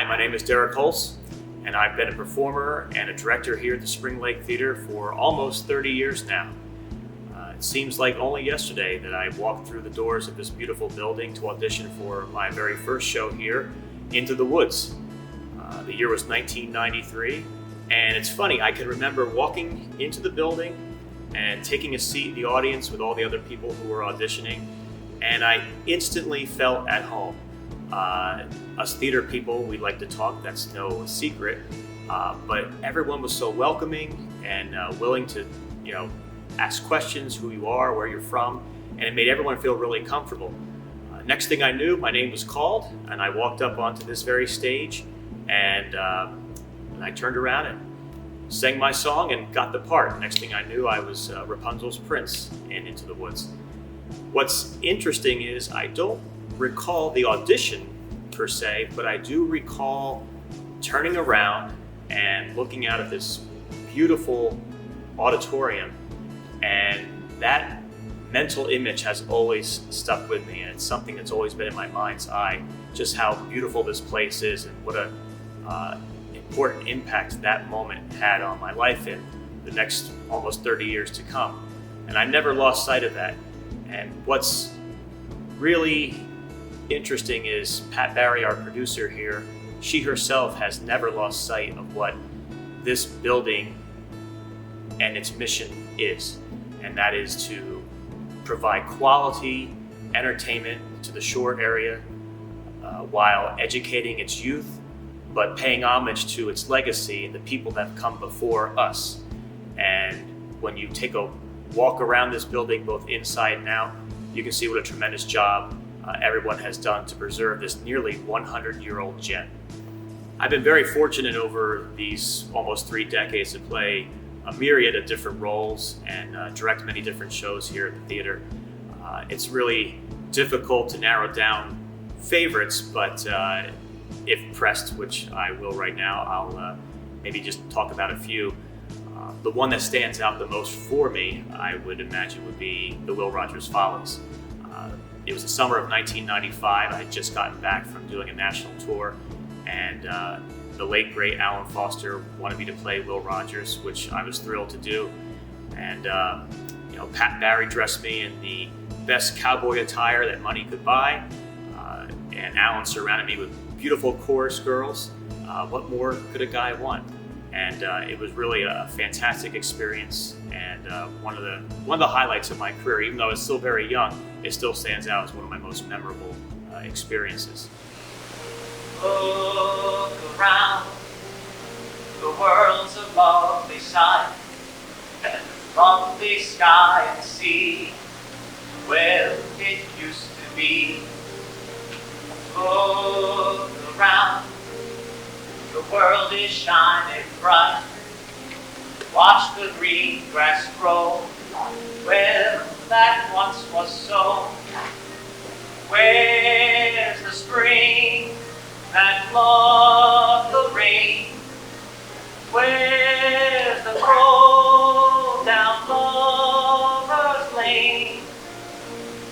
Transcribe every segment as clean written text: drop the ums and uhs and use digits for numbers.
my name is Derek Hulse, and I've been a performer and a director here at the Spring Lake Theater for almost 30 years now. It seems like only yesterday that I walked through the doors of this beautiful building to audition for my very first show here, Into the Woods. The year was 1993, and it's funny, I can remember walking into the building and taking a seat in the audience with all the other people who were auditioning, and I instantly felt at home. Us theater people, we like to talk, that's no secret, but everyone was so welcoming and willing to, ask questions, who you are, where you're from, and it made everyone feel really comfortable. Next thing I knew, my name was called, and I walked up onto this very stage, and I turned around and sang my song and got the part. Next thing I knew, I was Rapunzel's prince in Into the Woods. What's interesting is I don't recall the audition per se, but I do recall turning around and looking out at this beautiful auditorium, and that mental image has always stuck with me, and it's something that's always been in my mind's eye, just how beautiful this place is and what a important impact that moment had on my life in the next almost 30 years to come. And I never lost sight of that. And what's really interesting is Pat Barry, our producer here, she herself has never lost sight of what this building and its mission is. And that is to provide quality entertainment to the shore area while educating its youth, but paying homage to its legacy and the people that have come before us. And when you take a walk around this building, both inside and out, you can see what a tremendous job everyone has done to preserve this nearly 100-year-old gem. I've been very fortunate over these almost 3 decades to play a myriad of different roles and direct many different shows here at the theater. It's really difficult to narrow down favorites, but if pressed, which I will right now, I'll maybe just talk about a few. The one that stands out the most for me, I would imagine, would be the Will Rogers Follies. It was the summer of 1995. I had just gotten back from doing a national tour, and the late, great Alan Foster wanted me to play Will Rogers, which I was thrilled to do. And Pat Barry dressed me in the best cowboy attire that money could buy, and Alan surrounded me with beautiful chorus girls. What more could a guy want? And it was really a fantastic experience, and one of the highlights of my career. Even though I was still very young, it still stands out as one of my most memorable experiences. Look around, the world's a lovely sight, and lovely sky and sea, well, it used to be. Look around, the world is shining bright. Watch the green grass grow, well, that once was so. Where's the spring that loved the rain? Where's the road down Lover's Lane?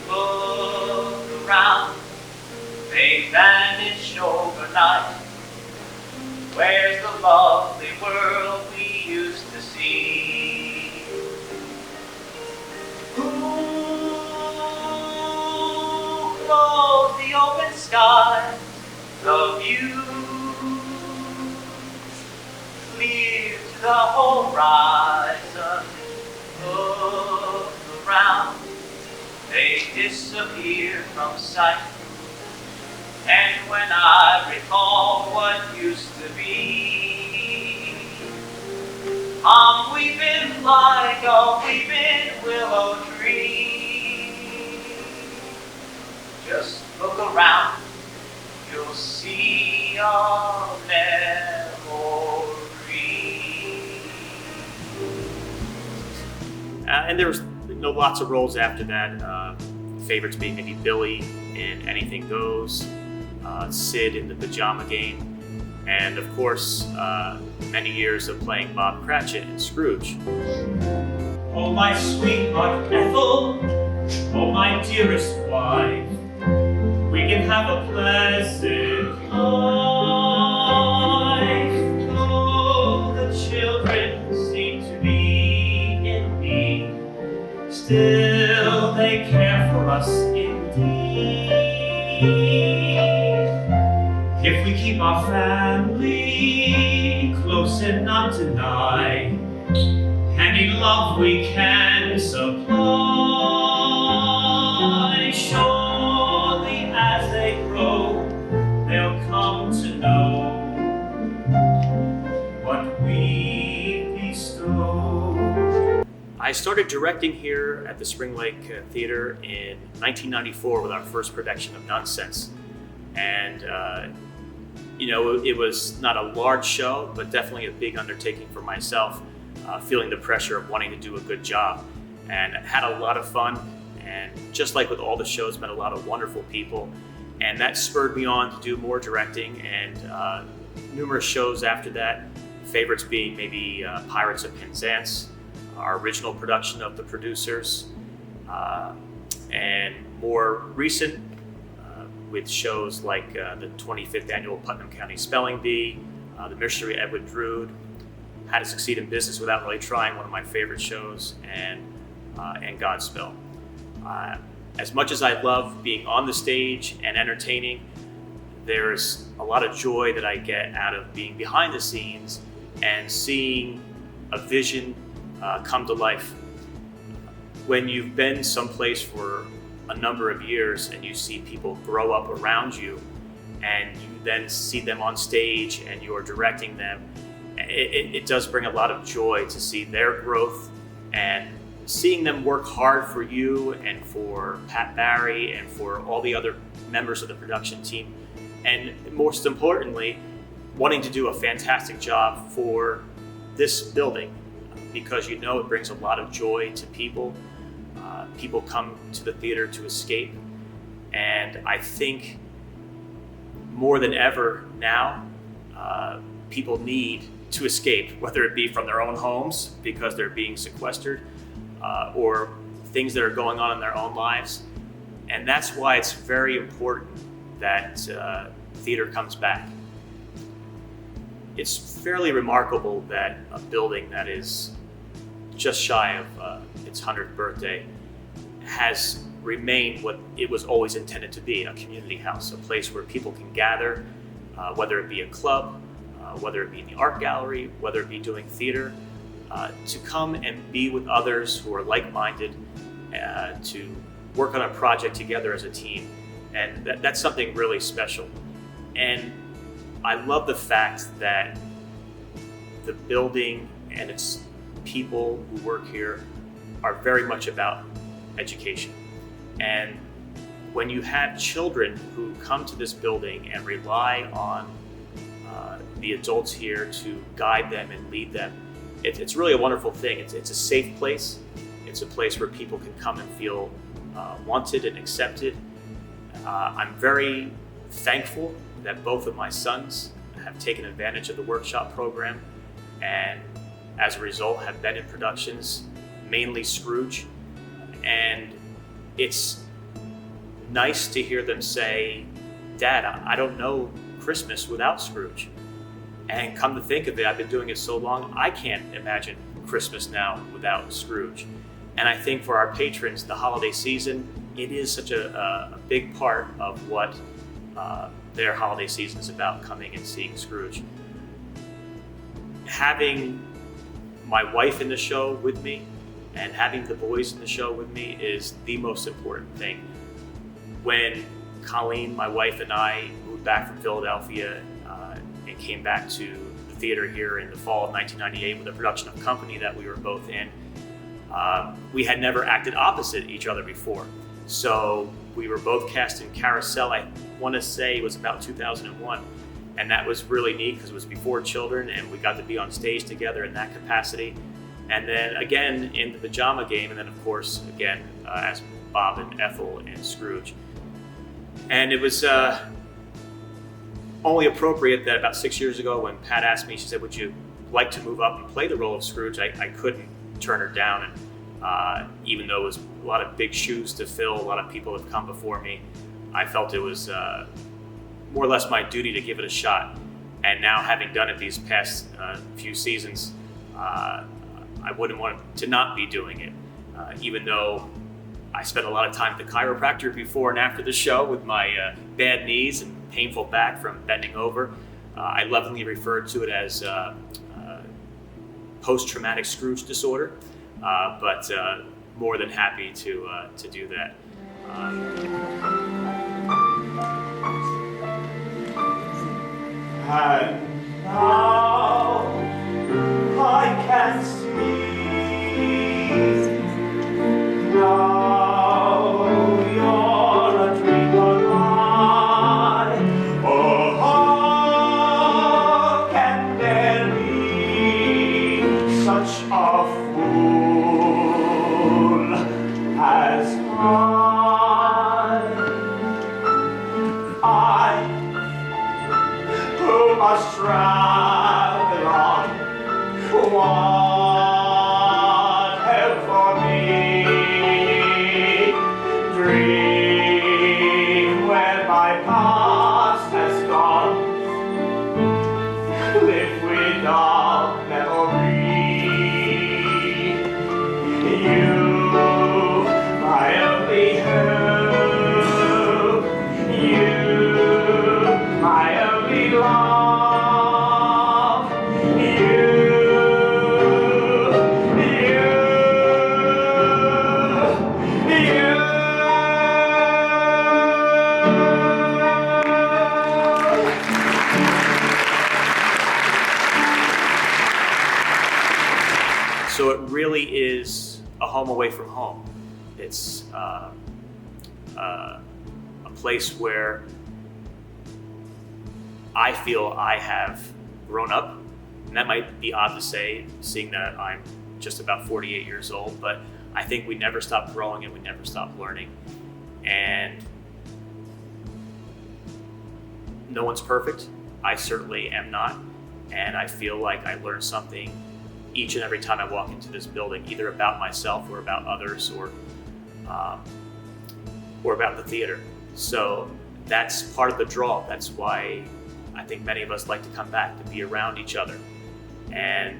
Look around, they vanished overnight. Where's the lovely world we used to see? Who closed the open sky? The view clear to the horizon. Look around, they disappear from sight. And when I recall what used to be, I'm weeping like a weeping willow tree. Just look around, you'll see a memory. And there was lots of roles after that. Favorites being maybe Billy in Anything Goes, Sid in The Pajama Game, and of course, many years of playing Bob Cratchit in Scrooge. Oh, my sweetheart Ethel, oh, my dearest wife, we can have a pleasant life. still they care for us indeed. If we keep our family close and not deny any love we can supply, surely as they grow, they'll come to know what we bestow. I started directing here at the Spring Lake Theater in 1994 with our first production of Nonsense. And, it was not a large show, but definitely a big undertaking for myself, feeling the pressure of wanting to do a good job. And had a lot of fun. And just like with all the shows, met a lot of wonderful people. And that spurred me on to do more directing and numerous shows after that. Favorites being maybe Pirates of Penzance, our original production of The Producers, and more recent with shows like the 25th annual Putnam County Spelling Bee, The Mystery of Edward Drood, How to Succeed in Business Without Really Trying, one of my favorite shows, and Godspell. As much as I love being on the stage and entertaining, there's a lot of joy that I get out of being behind the scenes and seeing a vision come to life. When you've been someplace for a number of years and you see people grow up around you and you then see them on stage and you're directing them, it does bring a lot of joy to see their growth and seeing them work hard for you and for Pat Barry and for all the other members of the production team. And most importantly, wanting to do a fantastic job for this building, because it brings a lot of joy to people. People come to the theater to escape. And I think more than ever now, people need to escape, whether it be from their own homes because they're being sequestered, or things that are going on in their own lives. And that's why it's very important that theater comes back. It's fairly remarkable that a building that is just shy of its 100th birthday has remained what it was always intended to be, a community house, a place where people can gather, whether it be a club, whether it be in the art gallery, whether it be doing theater, to come and be with others who are like-minded, to work on a project together as a team. And that's something really special. And I love the fact that the building and its people who work here are very much about education. And when you have children who come to this building and rely on the adults here to guide them and lead them, it's really a wonderful thing. It's a safe place. It's a place where people can come and feel wanted and accepted. I'm very thankful that both of my sons have taken advantage of the workshop program and as a result have been in productions, mainly Scrooge. And it's nice to hear them say, "Dad, I don't know Christmas without Scrooge." And come to think of it, I've been doing it so long, I can't imagine Christmas now without Scrooge. And I think for our patrons, the holiday season, it is such a big part of what their holiday season is about, coming and seeing Scrooge. Having my wife in the show with me and having the boys in the show with me is the most important thing. When Colleen, my wife, and I moved back from Philadelphia and came back to the theater here in the fall of 1998 with a production of Company that we were both in, we had never acted opposite each other before. So we were both cast in Carousel. I want to say it was about 2001. And that was really neat because it was before children and we got to be on stage together in that capacity. And then again in the Pajama Game, and then of course again as Bob and Ethel and Scrooge. And it was only appropriate that about 6 years ago when Pat asked me, she said, "Would you like to move up and play the role of Scrooge?" I couldn't turn her down. And even though it was a lot of big shoes to fill, a lot of people have come before me, I felt it was more or less my duty to give it a shot. And now having done it these past few seasons, I wouldn't want to not be doing it. even though I spent a lot of time at the chiropractor before and after the show with my bad knees and painful back from bending over. I lovingly refer to it as post-traumatic Scrooge disorder, but more than happy to do that. And now I can see. Now you're a dream of mine. Oh, how can there be such a fool as I who must travel on, what help for me? Dream when my past has gone, live without memory. You, my only hope, you, my only love, So it really is a home away from home. It's a place where I feel I have grown up. And that might be odd to say, seeing that I'm just about 48 years old, but I think we never stop growing and we never stop learning. And no one's perfect. I certainly am not. And I feel like I learn something each and every time I walk into this building, either about myself or about others or about the theater. So that's part of the draw. That's why I think many of us like to come back, to be around each other. And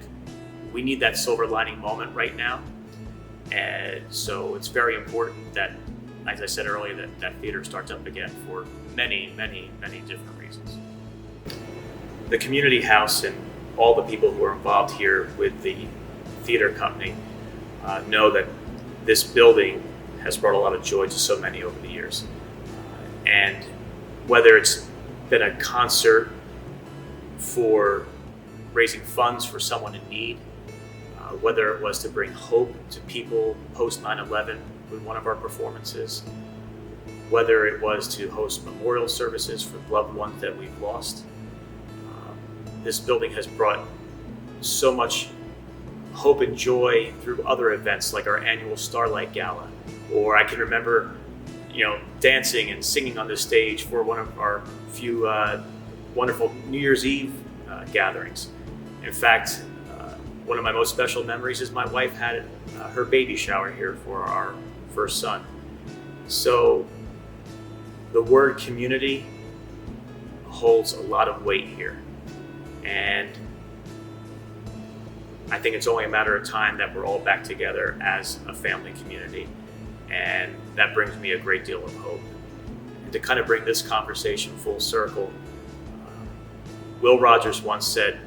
we need that silver lining moment right now. And so it's very important that, as I said earlier, that theater starts up again for many, many, many different reasons. The community house and all the people who are involved here with the theater company know that this building has brought a lot of joy to so many over the years. And whether it's been a concert for raising funds for someone in need, whether it was to bring hope to people post 9/11 with one of our performances, whether it was to host memorial services for loved ones that we've lost, this building has brought so much hope and joy through other events like our annual Starlight Gala. Or I can remember, dancing and singing on this stage for one of our few wonderful New Year's Eve gatherings. In fact, one of my most special memories is my wife had her baby shower here for our first son. So the word community holds a lot of weight here. And I think it's only a matter of time that we're all back together as a family community. And that brings me a great deal of hope. And to kind of bring this conversation full circle, Will Rogers once said,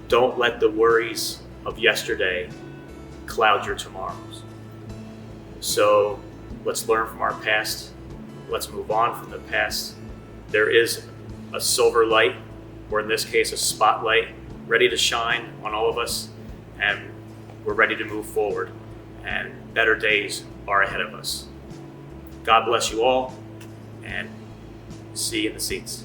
"Don't let the worries of yesterday cloud your tomorrows." So let's learn from our past. Let's move on from the past. There is a silver light, or in this case, a spotlight, ready to shine on all of us, and we're ready to move forward, and better days are ahead of us. God bless you all, and see you in the seats.